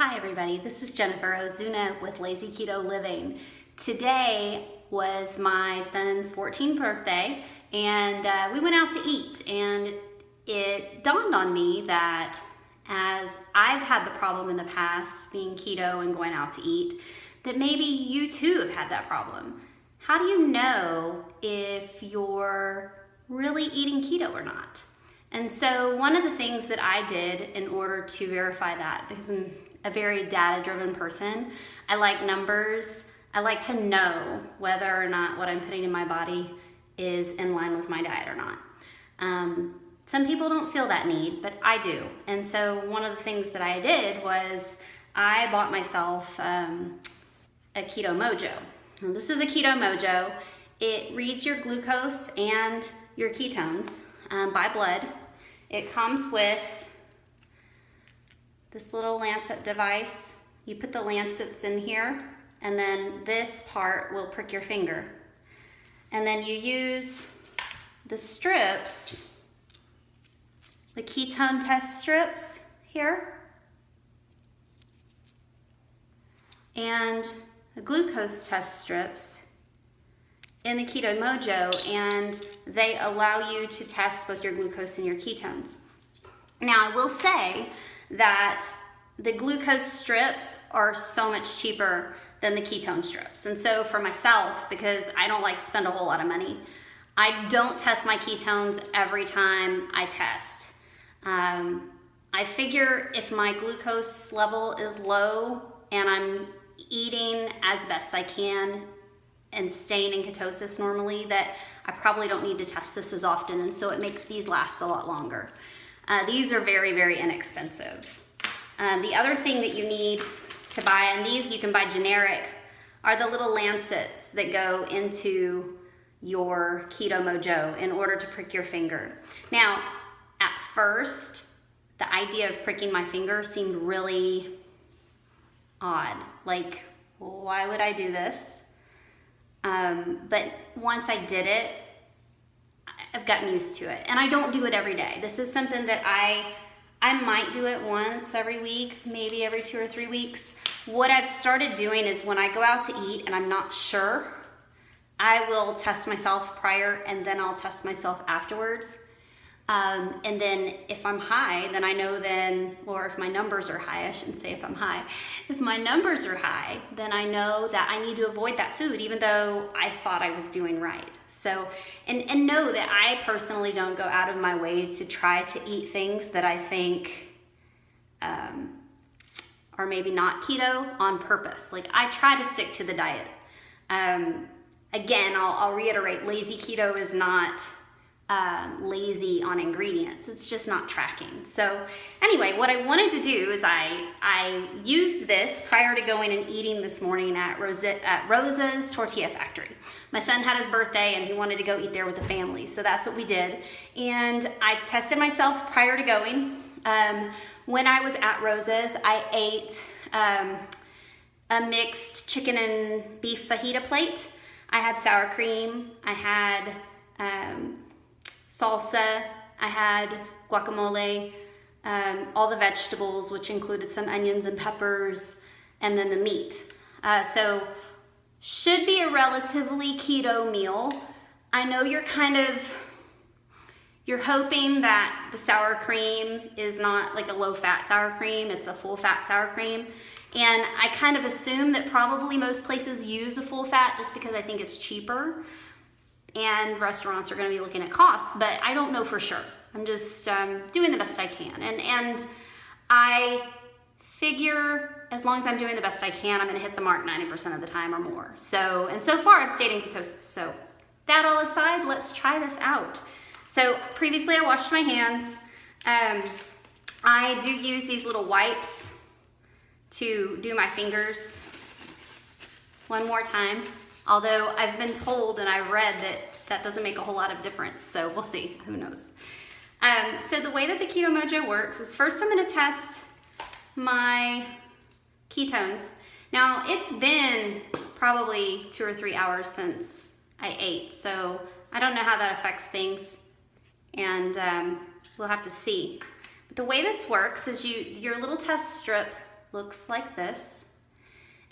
Hi everybody, this is Jennifer Ozuna with Lazy Keto Living. Today was my son's 14th birthday and we went out to eat, and it dawned on me that as I've had the problem in the past being keto and going out to eat, that maybe you too have had that problem. How do you know if you're really eating keto or not? And so one of the things that I did in order to verify that, because I'm a very data-driven person, I like numbers. I like to know whether or not what I'm putting in my body is in line with my diet or not. Some people don't feel that need, but I do. And so one of the things that I did was I bought myself a Keto Mojo. Now, this is a Keto Mojo. It reads your glucose and your ketones by blood. It comes with this little lancet device. You put the lancets in here, and then this part will prick your finger. And then you use the strips, the ketone test strips here, and the glucose test strips in the Keto Mojo, and they allow you to test both your glucose and your ketones. Now, I will say that the glucose strips are so much cheaper than the ketone strips. And so for myself, because I don't like to spend a whole lot of money, I don't test my ketones every time I test. I figure if my glucose level is low and I'm eating as best I can and staying in ketosis normally, that I probably don't need to test this as often, and so it makes these last a lot longer. These are very, very inexpensive. The other thing that you need to buy, and these you can buy generic, are the little lancets that go into your Keto Mojo in order to prick your finger. Now, at first, the idea of pricking my finger seemed really odd. Like, why would I do this? But once I did it, I've gotten used to it. And I don't do it every day. This is something that I might do it once every week, maybe every 2 or 3 weeks. What I've started doing is when I go out to eat and I'm not sure, I will test myself prior and then I'll test myself afterwards. And then if I'm high, then I know then, or if my numbers are high, I shouldn't say if I'm high. If my numbers are high, then I know that I need to avoid that food, even though I thought I was doing right. So, and know that I personally don't go out of my way to try to eat things that I think are maybe not keto on purpose. Like, I try to stick to the diet. Again, I'll reiterate, lazy keto is not lazy on ingredients. It's just not tracking. So anyway, what I wanted to do is I used this prior to going and eating this morning at Rosa's Tortilla Factory. My son had his birthday and he wanted to go eat there with the family. So that's what we did. And I tested myself prior to going. When I was at Rosa's, I ate a mixed chicken and beef fajita plate. I had sour cream. I had salsa, I had guacamole, all the vegetables, which included some onions and peppers, and then the meat. So should be a relatively keto meal. I know you're hoping that the sour cream is not like a low-fat sour cream, it's a full-fat sour cream. And I kind of assume that probably most places use a full-fat just because I think it's cheaper. And restaurants are going to be looking at costs, but I don't know for sure. I'm just doing the best I can. And I figure as long as I'm doing the best I can, I'm going to hit the mark 90% of the time or more. So, and so far I've stayed in ketosis. So that all aside, let's try this out. So previously I washed my hands. I do use these little wipes to do my fingers one more time. Although I've been told and I've read that that doesn't make a whole lot of difference. So we'll see, who knows. So the way that the Keto Mojo works is first I'm gonna test my ketones. Now it's been probably 2 or 3 hours since I ate. So I don't know how that affects things, and we'll have to see. But the way this works is your little test strip looks like this.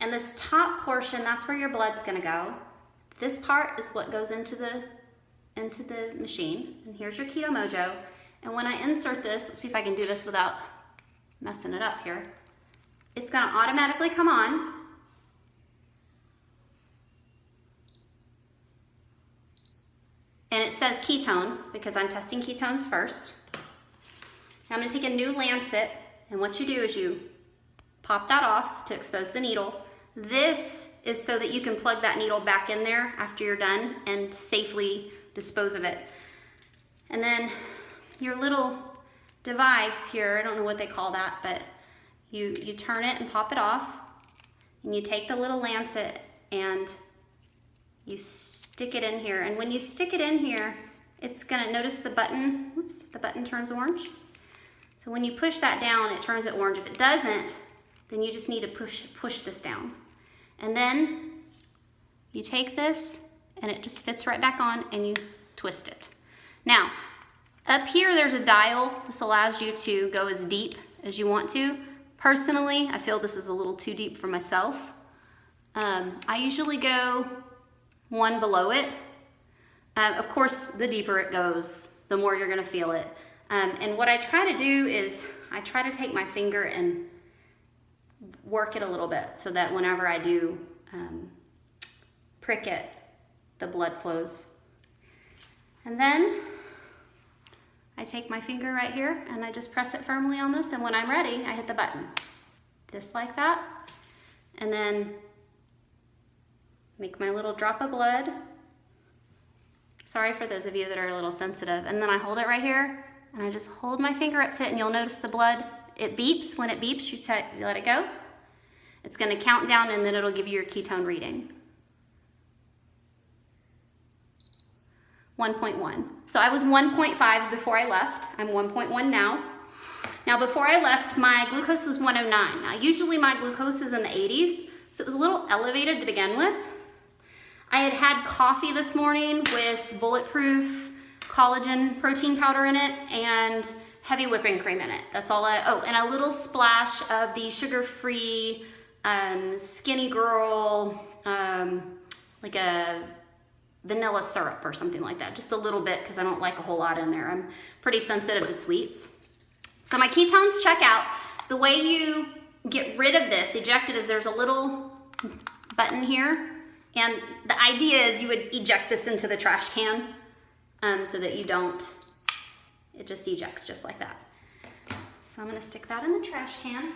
And this top portion, that's where your blood's gonna go. This part is what goes into the machine. And here's your Keto Mojo. And when I insert this, let's see if I can do this without messing it up here. It's gonna automatically come on. And it says ketone because I'm testing ketones first. Now I'm gonna take a new lancet, and what you do is you pop that off to expose the needle. This is so that you can plug that needle back in there after you're done and safely dispose of it. And then your little device here, I don't know what they call that, but you turn it and pop it off, and you take the little lancet and you stick it in here. And when you stick it in here, it's gonna, notice the button, whoops, the button turns orange. So when you push that down, it turns it orange. If it doesn't, then you just need to push this down. And then you take this and it just fits right back on and you twist it. Now, up here there's a dial. This allows you to go as deep as you want to. Personally, I feel this is a little too deep for myself. I usually go one below it. Of course, the deeper it goes, the more you're gonna feel it. And what I try to do is I try to take my finger and work it a little bit so that whenever I do prick it, the blood flows. And then I take my finger right here and I just press it firmly on this, and when I'm ready, I hit the button. Just like that. And then make my little drop of blood. Sorry for those of you that are a little sensitive. And then I hold it right here and I just hold my finger up to it, and you'll notice the blood, it beeps. When it beeps, you let it go. It's gonna count down and then it'll give you your ketone reading. 1.1. So I was 1.5 before I left. I'm 1.1 now. Now before I left, my glucose was 109. Now usually my glucose is in the 80s, so it was a little elevated to begin with. I had had coffee this morning with bulletproof collagen protein powder in it and heavy whipping cream in it. That's all oh, and a little splash of the sugar-free Skinny Girl, like a vanilla syrup or something like that. Just a little bit because I don't like a whole lot in there. I'm pretty sensitive to sweets. So my ketones check out. The way you get rid of this, eject it, is there's a little button here. And the idea is you would eject this into the trash can so that you don't, it just ejects just like that. So I'm gonna stick that in the trash can.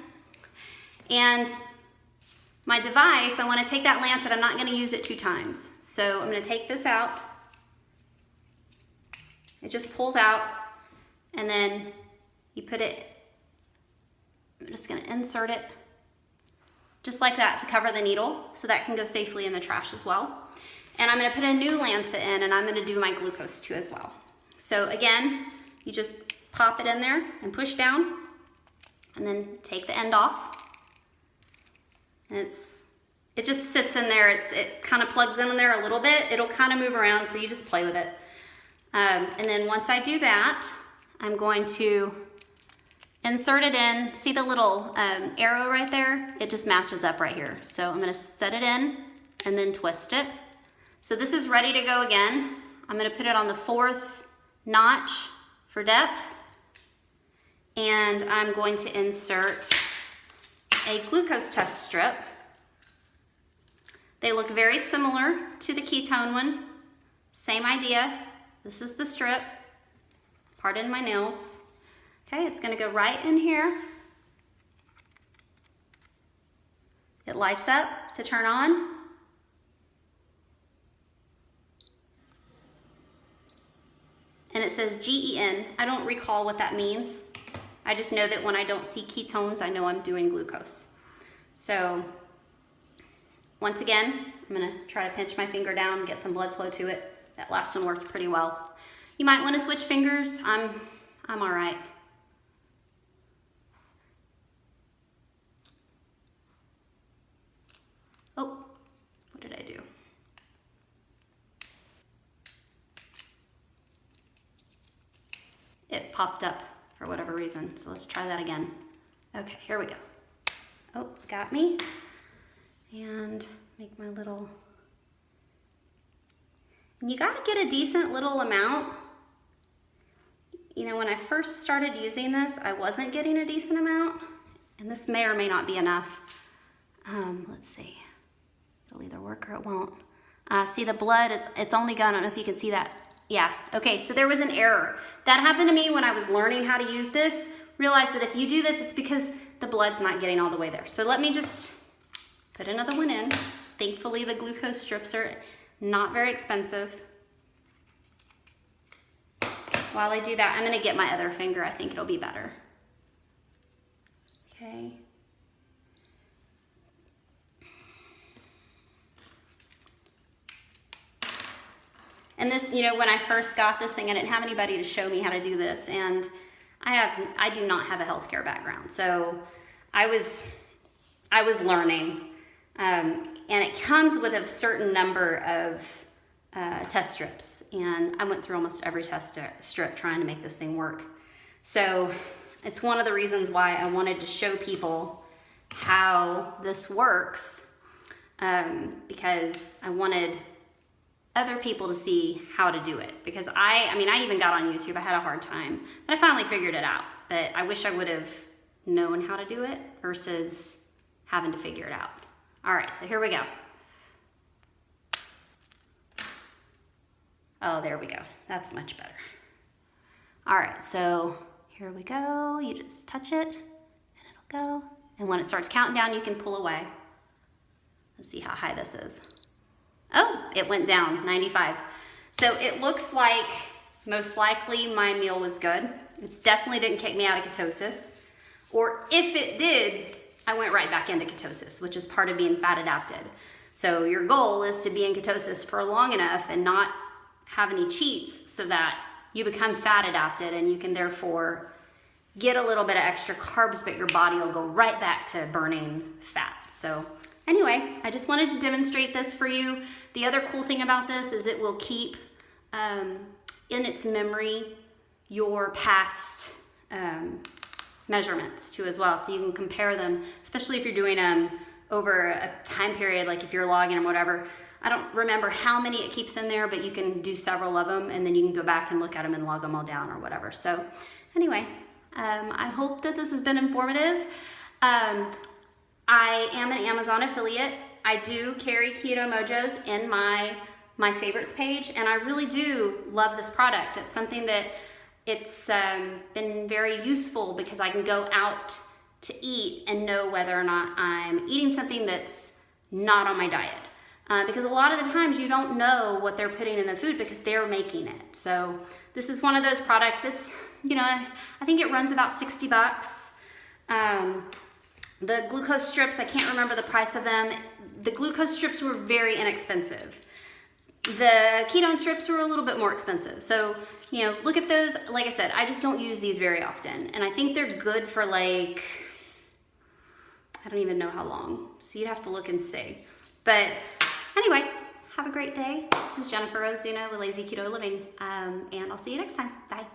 And my device, I wanna take that lancet, I'm not gonna use it 2 times. So I'm gonna take this out. It just pulls out, and then you put it, I'm just gonna insert it just like that to cover the needle so that can go safely in the trash as well. And I'm gonna put a new lancet in, and I'm gonna do my glucose too as well. So again, you just pop it in there and push down, and then take the end off. And it just sits in there. It kind of plugs in there a little bit. It'll kind of move around, so you just play with it. And then once I do that, I'm going to insert it in. See the little arrow right there? It just matches up right here. So I'm gonna set it in and then twist it. So this is ready to go again. I'm gonna put it on the 4th notch for depth. And I'm going to insert a glucose test strip. They look very similar to the ketone one. Same idea. This is the strip. Pardon my nails. Okay, it's gonna go right in here. It lights up to turn on. And it says GEN. I don't recall what that means. I just know that when I don't see ketones, I know I'm doing glucose. So once again, I'm gonna try to pinch my finger down and get some blood flow to it. That last one worked pretty well. You might wanna switch fingers. I'm all right. Oh, what did I do? It popped up for whatever reason, so let's try that again. Okay, here we go. Oh, got me. And make my little, and you gotta get a decent little amount. You know, when I first started using this, I wasn't getting a decent amount, and this may or may not be enough. Let's see, it'll either work or it won't. See the blood, it's only gone, I don't know if you can see that. Yeah, okay, so there was an error. That happened to me when I was learning how to use this. Realized that if you do this, it's because the blood's not getting all the way there. So let me just put another one in. Thankfully, the glucose strips are not very expensive. While I do that, I'm gonna get my other finger. I think it'll be better. Okay. And this, you know, when I first got this thing, I didn't have anybody to show me how to do this, and I do not have a healthcare background, so I was learning, and it comes with a certain number of test strips, and I went through almost every test strip trying to make this thing work. So it's one of the reasons why I wanted to show people how this works, because I wanted other people to see how to do it, because I mean, I even got on YouTube. I had a hard time, but I finally figured it out. But I wish I would have known how to do it versus having to figure it out. All right, so here we go. Oh, there we go. That's much better. All right, so here we go. You just touch it and it'll go. And when it starts counting down, you can pull away. Let's see how high this is. Oh, it went down, 95. So it looks like most likely my meal was good. It definitely didn't kick me out of ketosis. Or if it did, I went right back into ketosis, which is part of being fat adapted. So your goal is to be in ketosis for long enough and not have any cheats so that you become fat adapted and you can therefore get a little bit of extra carbs, but your body will go right back to burning fat. So anyway, I just wanted to demonstrate this for you. The other cool thing about this is it will keep in its memory your past measurements too as well. So you can compare them, especially if you're doing over a time period, like if you're logging or whatever. I don't remember how many it keeps in there, but you can do several of them and then you can go back and look at them and log them all down or whatever. So anyway, I hope that this has been informative. I am an Amazon affiliate. I do carry Keto Mojos in my favorites page, and I really do love this product. It's something that it's been very useful because I can go out to eat and know whether or not I'm eating something that's not on my diet. Because a lot of the times you don't know what they're putting in the food because they're making it. So this is one of those products. It's, you know, I think it runs about 60 bucks. The glucose strips, I can't remember the price of them. The glucose strips were very inexpensive. The ketone strips were a little bit more expensive. So, you know, look at those. Like I said, I just don't use these very often. And I think they're good for like, I don't even know how long. So you'd have to look and see. But anyway, have a great day. This is Jennifer Ozuna with Lazy Keto Living. And I'll see you next time. Bye.